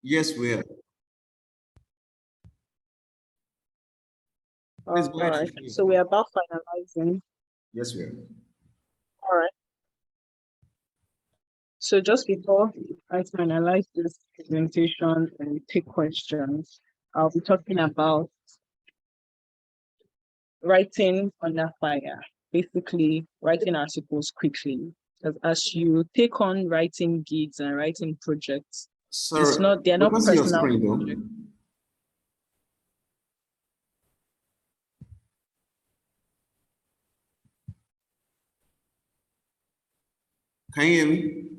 Yes, we are. Please All go ahead right. and continue. So we're about finalizing. Yes, we are. All right. So just before I finalize this presentation and take questions, I'll be talking about writing under fire, basically writing articles quickly. Because as you take on writing gigs and writing projects, Sorry, they're we not can see your personal screen though. projects. Can you hear me?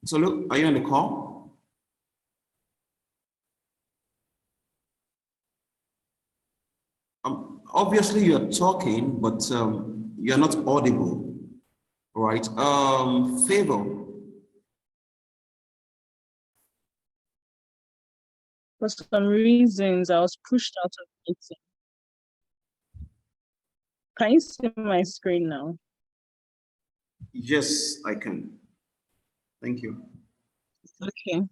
So look, are you on the call? Obviously you're talking, but you're not audible, right? Favor. For some reasons, I was pushed out of meeting. Can you see my screen now? Yes, I can. Thank you. Okay.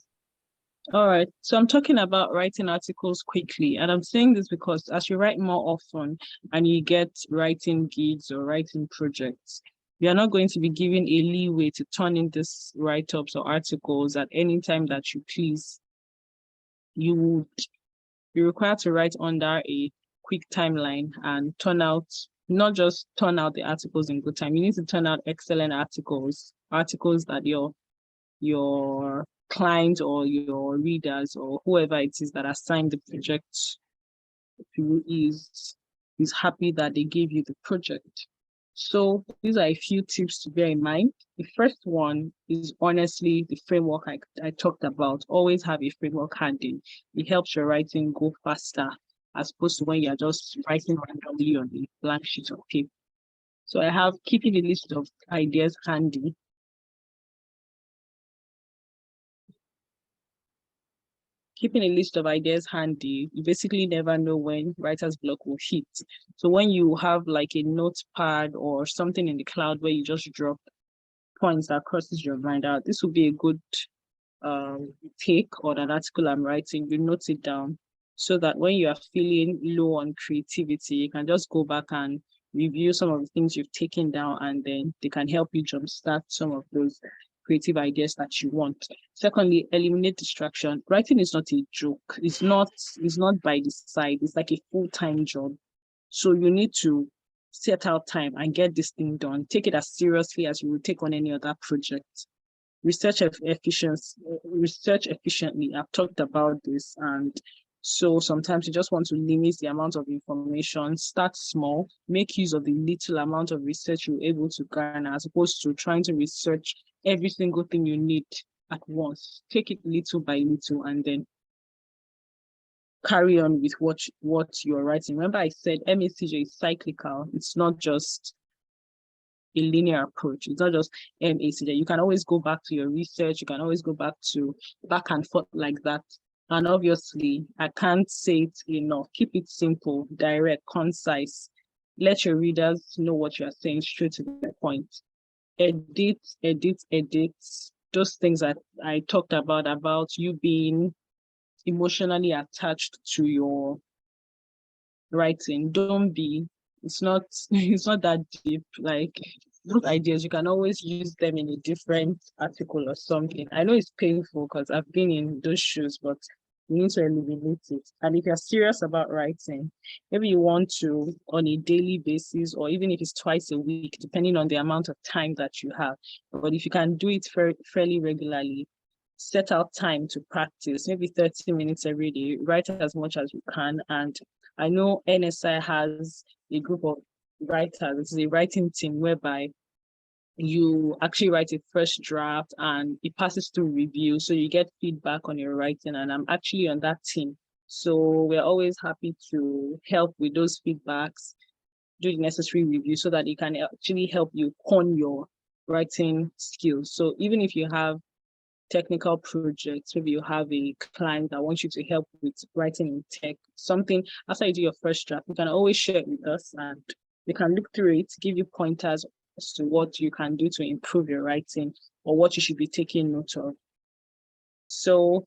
All right. So I'm talking about writing articles quickly. And I'm saying this because as you write more often and you get writing gigs or writing projects, you're not going to be given a leeway to turn in these write-ups or articles at any time that you please. You would be required to write under a quick timeline and not just turn out the articles in good time. You need to turn out excellent articles that your client or your readers or whoever it is that assigned the project to you is happy that they gave you the project. So these are a few tips to bear in mind. The first one is honestly the framework I talked about. Always have a framework handy. It helps your writing go faster as opposed to when you're just writing randomly on a blank sheet of paper. So I have keeping a list of ideas handy. Keeping a list of ideas handy, you basically never know when writer's block will hit. So when you have like a notepad or something in the cloud where you just drop points that crosses your mind out, this would be a good take on an article I'm writing. You note it down so that when you are feeling low on creativity, you can just go back and review some of the things you've taken down, and then they can help you jumpstart some of those creative ideas that you want. Secondly, eliminate distraction. Writing is not a joke. It's not by the side. It's like a full-time job. So you need to set out time and get this thing done. Take it as seriously as you would take on any other project. Research efficiently. I've talked about this, and so sometimes you just want to limit the amount of information. Start small, make use of the little amount of research you're able to garner, as opposed to trying to research every single thing you need at once. Take it little by little, and then carry on with what you're writing. Remember, I said MACJ is cyclical. It's not just a linear approach. It's not just MACJ. You can always go back to your research. You can always go back and forth like that. And obviously, I can't say it enough. Keep it simple, direct, concise. Let your readers know what you're saying straight to the point. Edit. Those things that I talked about you being emotionally attached to your writing. Don't be. It's not that deep. Like those ideas, you can always use them in a different article or something. I know it's painful because I've been in those shoes, but you need to eliminate it. And if you're serious about writing, maybe you want to on a daily basis, or even if it's twice a week, depending on the amount of time that you have. But if you can do it fairly regularly, set out time to practice, maybe 30 minutes every day, write as much as you can. And I know NSI has a group of writers. It's a writing team whereby you actually write a first draft and it passes through review. So you get feedback on your writing, and I'm actually on that team. So we're always happy to help with those feedbacks, do the necessary review so that it can actually help you hone your writing skills. So even if you have technical projects. Maybe you have a client that wants you to help with writing in tech, something after you do your first draft, you can always share it with us and we can look through it, give you pointers as to what you can do to improve your writing or what you should be taking note of. So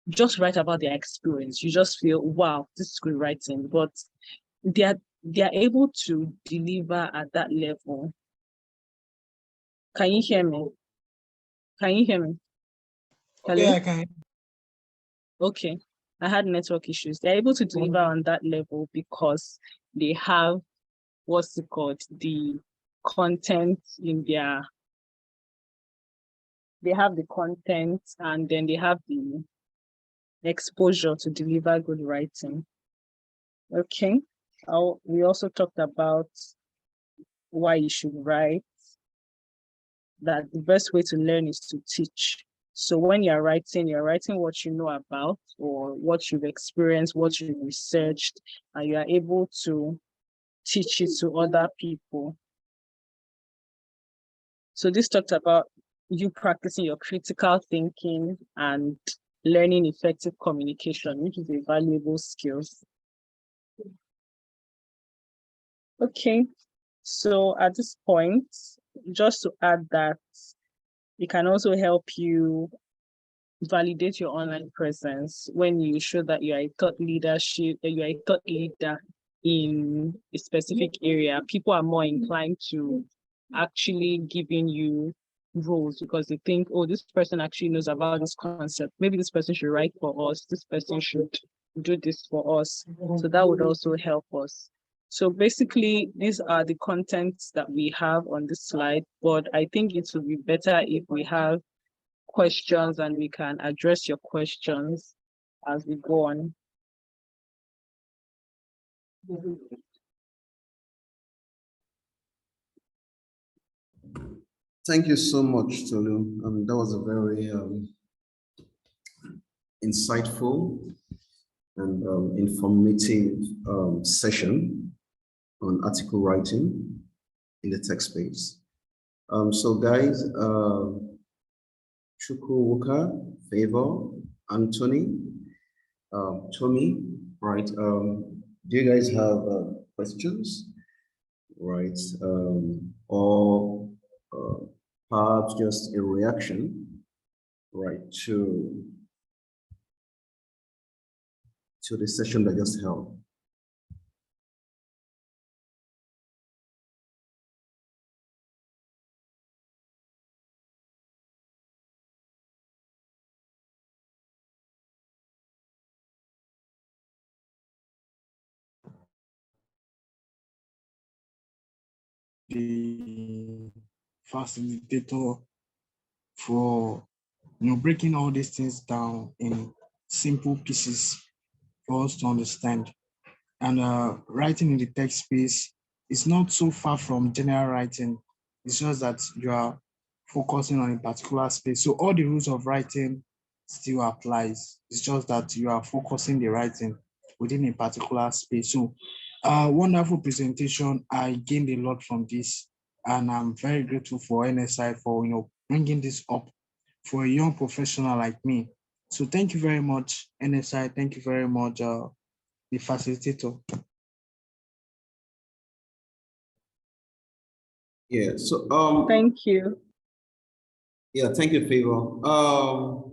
just write about their experience. You just feel, wow, this is good writing, but they're able to deliver at that level. Can you hear me? Can you hear me? Hello? Yeah, I can. Okay. I had network issues. They're able to deliver on that level because they have what's it called? The content in their, they have the content and then they have the exposure to deliver good writing. Okay. We also talked about why you should write, that the best way to learn is to teach. So when you're writing what you know about or what you've experienced, what you've researched, and you are able to teach it to other people. So this talked about you practicing your critical thinking and learning effective communication, which is a valuable skill. Okay, so at this point, just to add that it can also help you validate your online presence when you show that you are a thought leader in a specific area. People are more inclined to actually giving you roles because they think, oh, this person actually knows about this concept. Maybe this person should write for us. This person should do this for us. So that would also help us. So basically, these are the contents that we have on this slide, but I think it would be better if we have questions and we can address your questions as we go on. Thank you so much, Tolu. That was a very insightful and informative session on article writing in the tech space. So guys, Chukwuka, Favor, Anthony, Tommy, right? Do you guys have questions, right? Or perhaps just a reaction, right, to the session that just held? The facilitator for breaking all these things down in simple pieces for us to understand. And writing in the text space is not so far from general writing. It's just that you are focusing on a particular space. So all the rules of writing still applies. It's just that you are focusing the writing within a particular space. So wonderful presentation. I gained a lot from this, and I'm very grateful for NSI for bringing this up for a young professional like me. So thank you very much, NSI. Thank you very much, the facilitator. Yeah. So Thank you. yeah, thank you, Favor.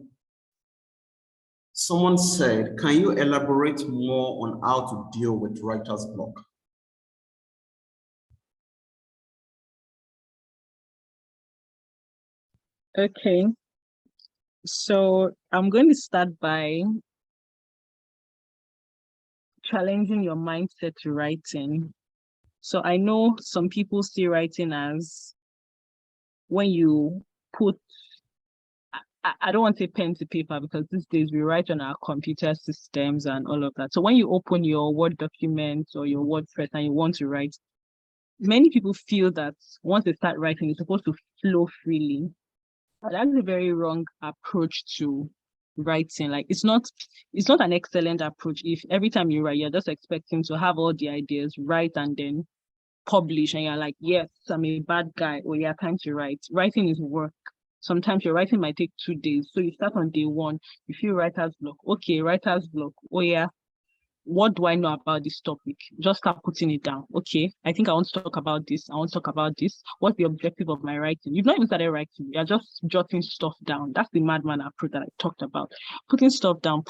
Someone said, can you elaborate more on how to deal with writer's block? Okay. So I'm going to start by challenging your mindset to writing. So I know some people see writing as when you put, I don't want to say pen to paper because these days we write on our computer systems and all of that. So when you open your Word document or your WordPress and you want to write, many people feel that once they start writing, it's supposed to flow freely. That's a very wrong approach to writing. Like it's not an excellent approach if every time you write, you're just expecting to have all the ideas, write and then publish, and you're like, yes, I'm a bad guy. Oh yeah, time to write. Writing is work. Sometimes your writing might take 2 days. So you start on day 1, you feel writer's block. Okay, writer's block. Oh yeah, what do I know about this topic? Just start putting it down. Okay, I think I want to talk about this. I want to talk about this. What's the objective of my writing? You've not even started writing. You're just jotting stuff down. That's the madman approach that I talked about. Putting stuff down,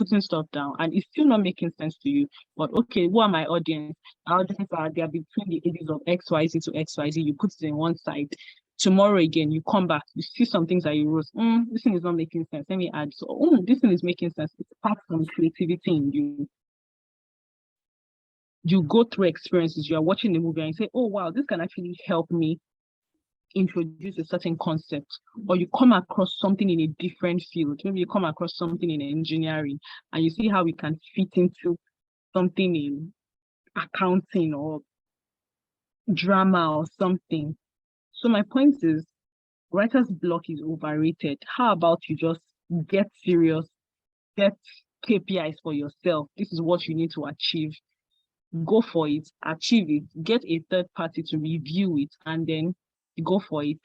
and it's still not making sense to you. But okay, who are my audience? Our audience are they are between the ages of XYZ to XYZ. You put it in one side. Tomorrow again, you come back, you see some things that you wrote. This thing is not making sense. Let me add. So, this thing is making sense. It's part from creativity in you. You go through experiences, you are watching the movie and you say, oh, wow, this can actually help me introduce a certain concept. Or you come across something in a different field. Maybe you come across something in engineering and you see how we can fit into something in accounting or drama or something. So my point is, writer's block is overrated. How about you just get serious, get KPIs for yourself. This is what you need to achieve. Go for it, achieve it, get a third party to review it, and then go for it.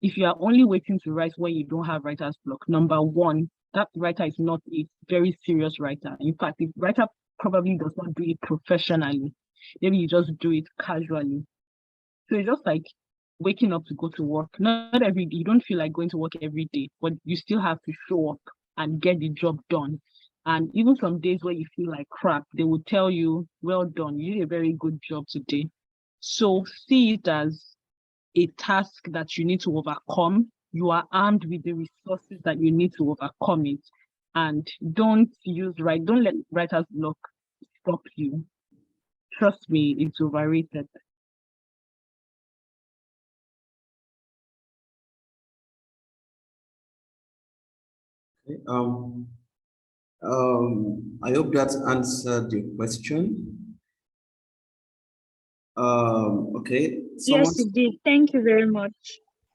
If you are only waiting to write when you don't have writer's block, number one, that writer is not a very serious writer. In fact, the writer probably does not do it professionally. Maybe you just do it casually. So it's just like waking up to go to work. Not every day, you don't feel like going to work every day, but you still have to show up and get the job done. And even some days where you feel like crap, they will tell you, well done, you did a very good job today. So see it as a task that you need to overcome. You are armed with the resources that you need to overcome it. And don't let writer's block stop you. Trust me, it's overrated. Okay, I hope that answered your question. Okay. Yes, it did. Thank you very much.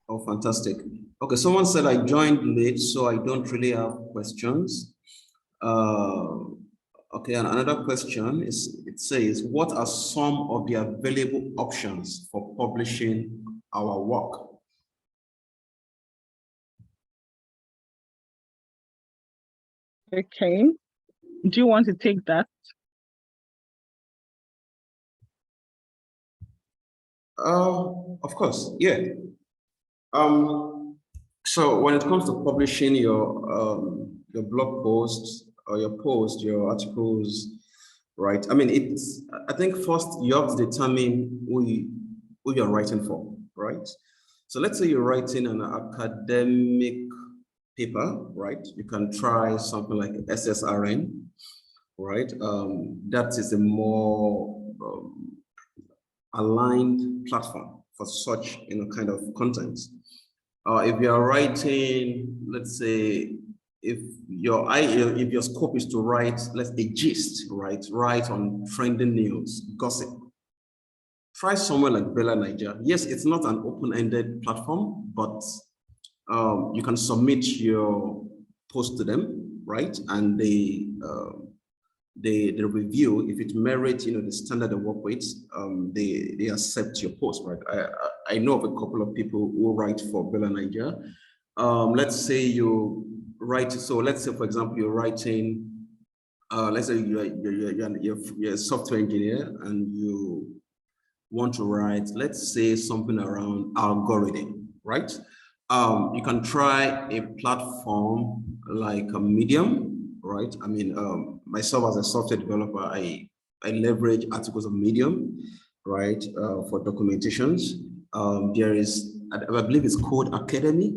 Oh, fantastic. Okay, someone said I joined late, so I don't really have questions. Okay, and another question is, it says, what are some of the available options for publishing our work? Okay. Do you want to take that? Of course, yeah. So when it comes to publishing your blog posts or your posts, your articles, right? I mean, I think first you have to determine who you're writing for, right? So let's say you're writing an academic paper, right? You can try something like SSRN, right? That is a more aligned platform for such kind of content. If you are writing, let's say, if your scope is to write, let's say, a gist, right? Write on trending news, gossip. Try somewhere like Bella Niger. Yes, it's not an open-ended platform, but you can submit your post to them, right? And they review. If it merits, the standard they work with, they accept your post, right? I know of a couple of people who write for Bella Niger. Let's say you write. So let's say, for example, you're writing. Let's say you're a software engineer and you want to write, let's say, something around algorithm, right? You can try a platform like a Medium, right? I mean, myself as a software developer, I leverage articles of Medium, right, for documentations. There is, I believe it's called Academy,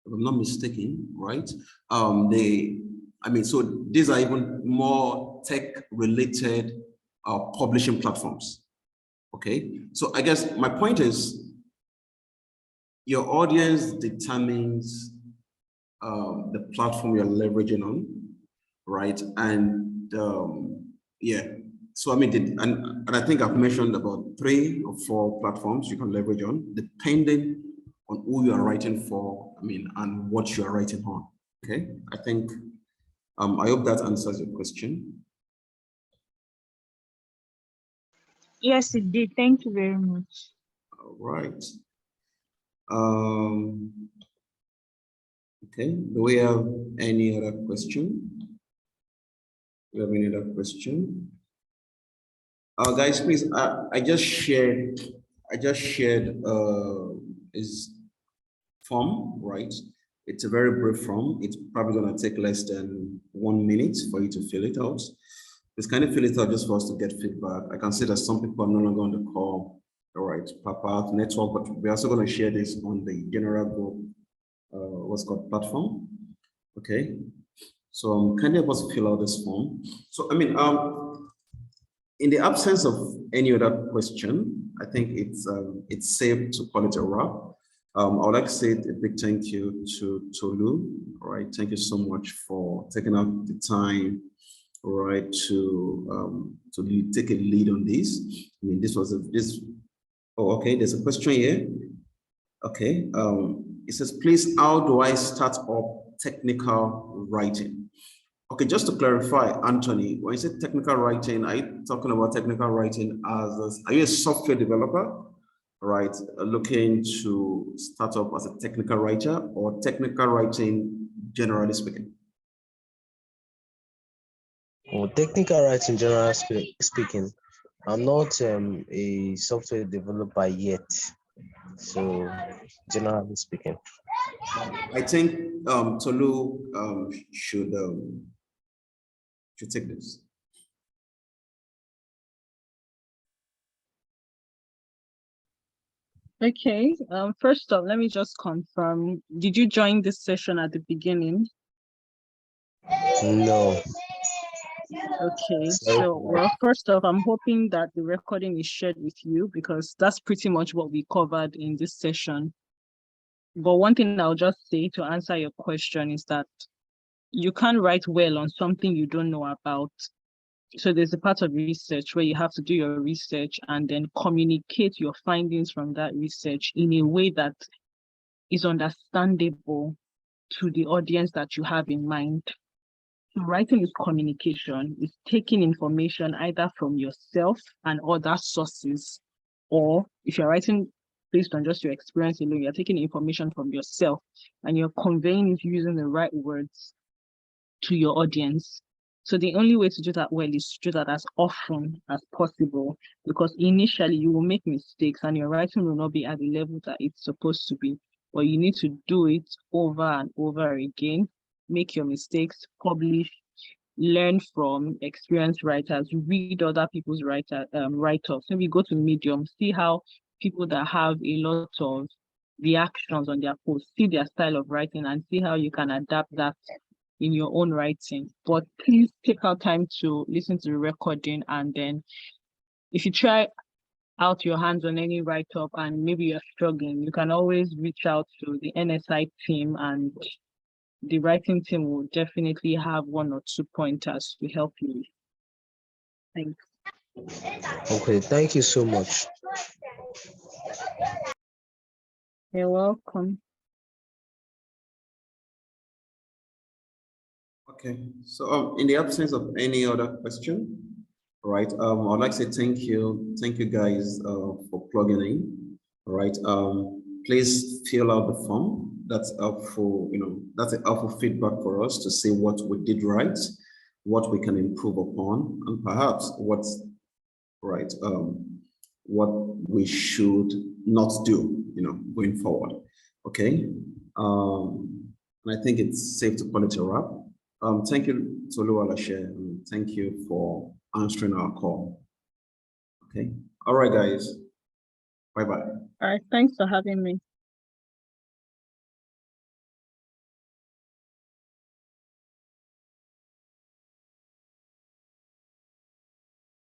if I'm not mistaken, right? So these are even more tech-related publishing platforms. Okay, so I guess my point is, your audience determines the platform you're leveraging on, right? And yeah, so I mean, and I think I've mentioned about 3 or 4 platforms you can leverage on, depending on who you are writing for, I mean, and what you are writing on. Okay, I think, I hope that answers your question. Yes, it did. Thank you very much. All right. Okay, do we have any other question? Do we have any other question? Guys, please, I just shared is form, right? It's a very brief form. It's probably gonna take less than 1 minute for you to fill it out. Just kind of fill it out just for us to get feedback. I can see that some people are no longer on the call, all right, Part2 network, but we're also gonna share this on the general group, what's called platform, okay? So can you help us fill out this form? So, I mean, in the absence of any other question, I think it's safe to call it a wrap. I would like to say a big thank you to Tolu. All right, thank you so much for taking out the time, all right, to take a lead on this. I mean, this was oh, okay, there's a question here. Okay, it says, please, how do I start up technical writing? Okay, just to clarify, Anthony, when you say technical writing, are you talking about technical writing are you a software developer, right, looking to start up as a technical writer, or technical writing generally speaking? Well, technical writing, generally speaking, I'm not a software developer yet. So, generally speaking, I think Tolu should take this. Okay, first off, let me just confirm, did you join this session at the beginning? no. Okay, Sorry so, for well, first off, I'm hoping that the recording is shared with you, because that's pretty much what we covered in this session. But one thing I'll just say to answer your question is that you can't write well on something you don't know about. So there's a part of research where you have to do your research and then communicate your findings from that research in a way that is understandable to the audience that you have in mind. So writing is communication. It's taking information either from yourself and other sources, or if you're writing based on just your experience alone, you're taking information from yourself and you're conveying it using the right words to your audience. So the only way to do that well is to do that as often as possible, because initially you will make mistakes and your writing will not be at the level that it's supposed to be. But you need to do it over and over again, make your mistakes, publish, learn from experienced writers, read other people's write-ups. Maybe go to Medium, see how people that have a lot of reactions on their posts, see their style of writing and see how you can adapt that in your own writing. But please take out time to listen to the recording, and then if you try out your hands on any write-up and maybe you're struggling, you can always reach out to the NSI team, and the writing team will definitely have 1 or 2 pointers to help you. Thanks. Okay, thank you so much. You're welcome. Okay, so in the absence of any other question, right, I'd like to say thank you guys for plugging in. All right, please fill out the form. That's helpful, that's a helpful feedback for us to see what we did right, what we can improve upon, and perhaps what's right, what we should not do, going forward. Okay, and I think it's safe to call it a wrap. Thank you, Tolu Alashe, and thank you for answering our call. Okay. All right, guys. Bye-bye. All right. Thanks for having me.